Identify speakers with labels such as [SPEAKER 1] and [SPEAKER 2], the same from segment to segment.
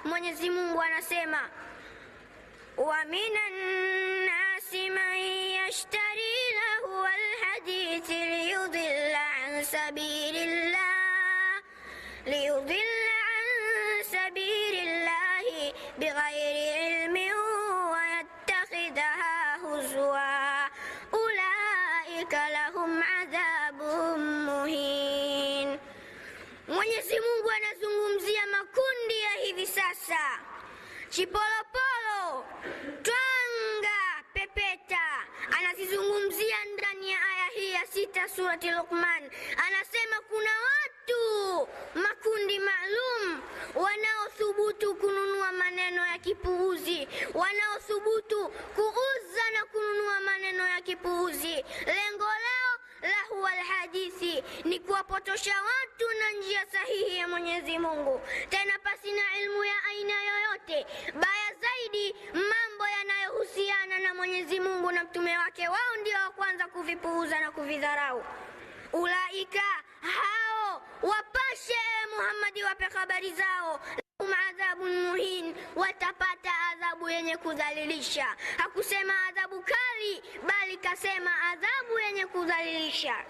[SPEAKER 1] Mwenyezi Mungu anasema, wa minan nasi man yashtari lahu alhadith liyudilla an sabilillahi bighairi ilmin wa yattakhidhaha huzwa ulaika lahum adhabun muhin. Mwenyezi Mungu anazungumzia makundi ya hivi sasa: chipolopolo, twanga, pepeta. Anazizungumzia ndani ya aya hii ya 6 surati Luqman. Anasema kuna watu, makundi maalum, wanaothubutu kununua maneno ya kipuuzi, wanaothubutu kuuza na kununua maneno ya kipuuzi. Lengo lao lahu alhadithi ni kuwapotosha watu na njia sahihi ya Mwenyezi Mungu, tena pasi na ilmu ya aina yoyote. Baya zaidi, mambo yanayohusiana na Mwenyezi Mungu na mtume wake, wao ndio wa kwanza kuvipuuza na kuvidharau. Ulaika, hao wapashe Muhammad, wape habari zao, lahum adhabun muhin, watapata adhabu yenye kudhalilisha. Hakusema adhabu kali, bali kasema adhabu yenye kudhalilisha.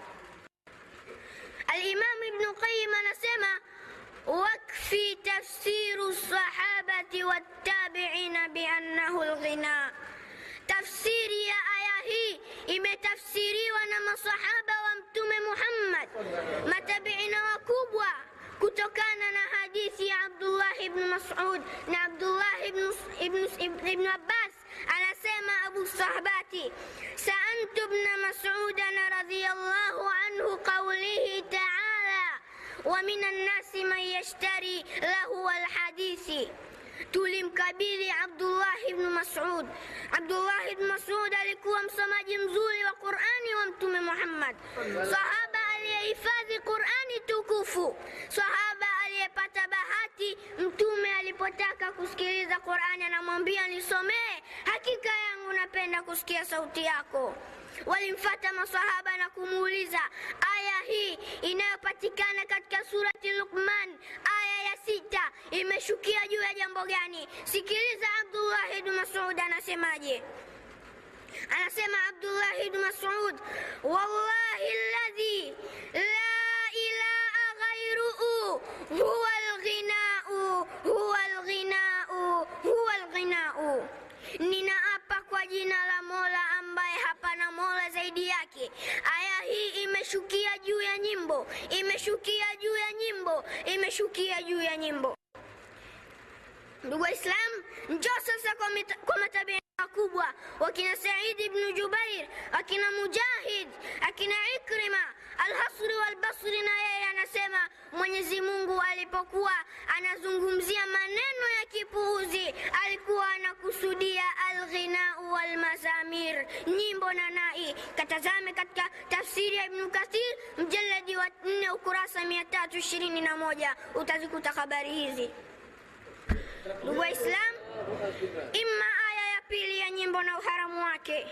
[SPEAKER 1] Al-Imam Ibn Qayyim anasema, wakfi tafsiru sahabati wattabi'ina biannahu al-ghina. Tafsiri ya aya hii imetafsiriwa na masahaba wa Mtume Muhammad, matabiina wakubwa, kutokana na hadithi ya Abdullah ibn Mas'ud na Abdullah ibn Abbas. Anasema Abu Sahbati, sa'antu ibn Mas'ud radhiyallahu anhu qawlihi ta'ala, wa minan nasi man yashtari lahu alhadithi. Tulimkabili Abdullah ibn Mas'ud. Abdullah ibn Mas'ud alikuwa msomaji mzuri wa Qur'ani wa Mtume Muhammad, sahaba aliyehifadhi Qur'ani tukufu, sahaba aliyepata bahati Mtume alipotaka kusikiliza Qur'ani anamwambia, nisomee, hakika yangu napenda kusikia sauti yako. Walimfuata masahaba na kumuuliza, aya hii inayopatikana katika surati Luqman, aya ya 6, imeshukia juu ya jambo gani? Sikiliza Abdullah ibn Mas'ud anasemaje. Anasema Abdullah ibn Mas'ud, wallahi alladhi la ilaha ghayruhu huwa al-ghina'u, huwa al-ghina'u, huwa al-ghina'u. Ninaapa kwa jina la Mola ambaye hapana Mola zaidi yake. Aya hii imeshukia juu ya nyimbo, imeshukia juu ya nyimbo, imeshukia juu ya nyimbo. Ndugu Islam, njoo sasa kwa matabiina wakubwa, wakina Said ibn Jubair, akina Mujahid, akina Ikrima, Al-Hasri wal-Basri. Na yeye anasema Mwenyezi Mungu alipokuwa anazungumzia maneno ya kipuuzi, alikuwa anakusudia al-ghina'u wal-mazamir, nyimbo na nai. Katazame katika tafsiri ya Ibn Kathir, mjaladi wa 4 ukurasa 321, utazikuta habari hizi. Ndugu Islam, imma aya ya pili ya nyimbo na uharamu wake,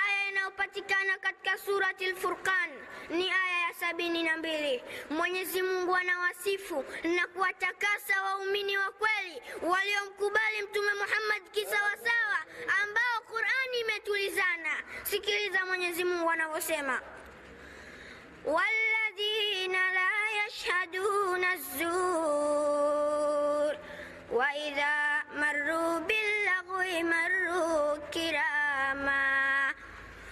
[SPEAKER 1] aya inayopatikana katika surati Al-Furqan ni aya ya 72. Mwenyezi Mungu anawasifu na kuwatakasa waumini wa kweli waliomkubali Mtume Muhammad kisawasawa, ambao Qur'ani imetulizana. Sikiliza Mwenyezi Mungu anavyosema, walladhina la yashhaduna az-zur wa idha marru bil-lagwi marru kirama.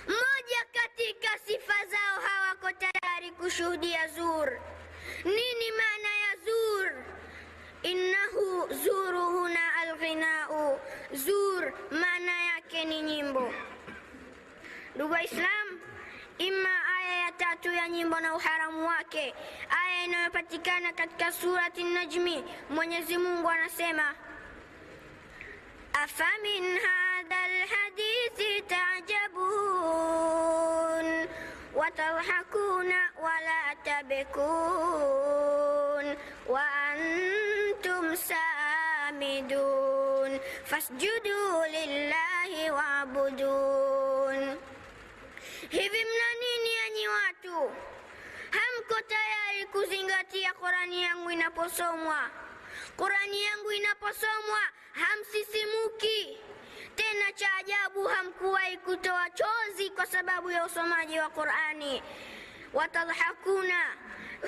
[SPEAKER 1] Moja katika sifa zao, hawako tayari kushuhudia zur. Nini maana ya zur? Innahu zuru huna al-ghina'u, zur maana yake ni nyimbo. Ndugu Islam, imma aya ya 3 ya nyimbo na uharamu wake, aya inayopatikana katika surati An-Najmi. Mwenyezi Mungu anasema, afamin hadha alhadithi ta'jabun wa tadhakuna wa la tabkun wa antum samidun fasjudu lillahi wa'budun. Hivi mna nini enyi watu? Hamko tayari kuzingatia Qur'ani yangu inaposomwa? Qurani yangu inaposomwa hamsisimuki. Tena cha ajabu, hamkuwahi kutoa chozi kwa sababu ya usomaji wa Qurani. Watadhakuna,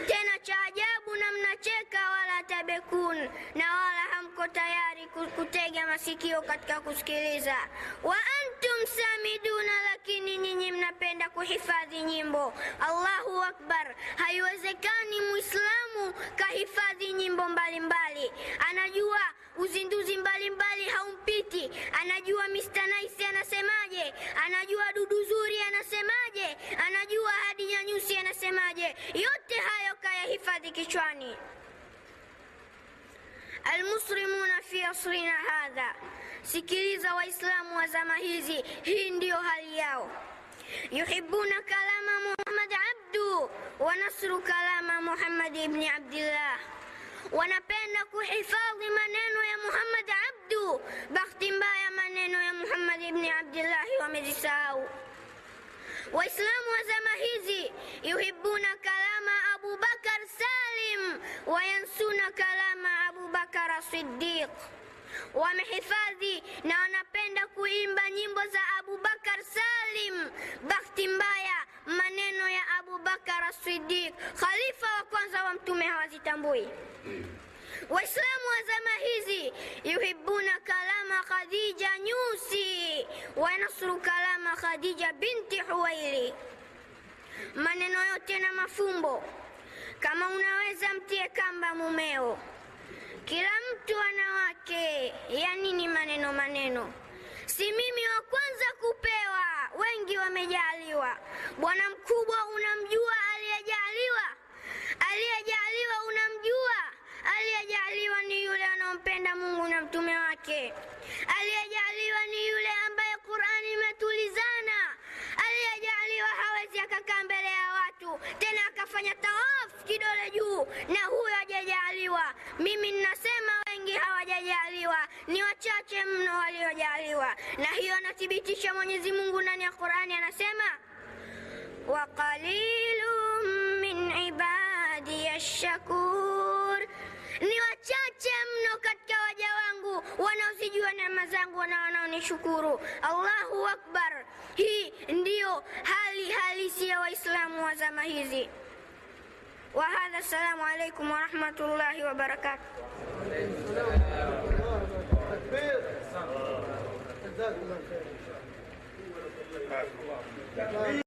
[SPEAKER 1] tena cha ajabu, na mnacheka. Wala tabekun, na wala hamko tayari kutega masikio katika kusikiliza. Wa antum samiduna, lakini nyinyi mnapenda kuhifadhi nyimbo. Allahu akbar! Haiwezekani Muislamu kahifadhi nyimbo mbalimbali. Anajua uzinduzi mbalimbali haumpiti, anajua Mr. Nice anasemaje, anajua Dudu Zuri anasemaje, anajua Hadi Nyanyusi anasemaje. Yote hayo kayahifadhi kichwani. Almuslimuna fi asrina hadha, sikiliza Waislamu wa zama hizi, hii ndiyo hali yao. Yuhibbuna kalama Muhammad abdu wa nasru kalama Muhammad ibn Abdillah, wanapenda kuhifadhi maneno ya Muhammad abdu. Bahati mbaya, maneno ya Muhammad ibn Abdillah wamezisahau. Waislamu wa zama hizi yuhibbuna kalama Abu Bakar Salim wa yansuna kalama Abu Bakar Siddiq, wamehifadhi na wanapenda kuimba nyimbo za Abu Bakar Salim. Bahati mbaya, maneno ya Abu Bakar Siddiq, khalifa wa kwanza wa Mtume, hawazitambui. Waislamu wa zama hizi yuhibbuna kalama Khadija Nyusi wa nasru kalama Khadija binti Huwaili, maneno yote na mafumbo. Kama unaweza mtie kamba mumeo, kila mtu ana wake. Yani ni maneno. Si mimi wa kwanza kupewa, wengi wamejaliwa. Bwana mkubwa unamjua aliyejaliwa? Aliyejaliwa unamjua? Aliyejaliwa ni yule anampenda Mungu na mtume wake. Aliyejaliwa ni yule ambaye Qur'ani imetulizana. Aliyejaliwa hawezi akakaa mbele ya watu tena akafanya tawaf kidole juu, na huyo hajajaliwa. Mimi ninasema wengi hawajajaliwa, ni wachache mno waliojaliwa. Na hiyo anathibitisha Mwenyezi Mungu ndani ya Qur'ani, anasema wa qalilum min ibadiyash shakur, ni wachache mno katika waja wangu wanaozijua neema zangu na wanaonishukuru. Allahu akbar! Hii ndiyo hali halisi ya Waislamu wa zama hizi. Wa hadha, assalamu alaikum wa rahmatullahi wa barakatuh.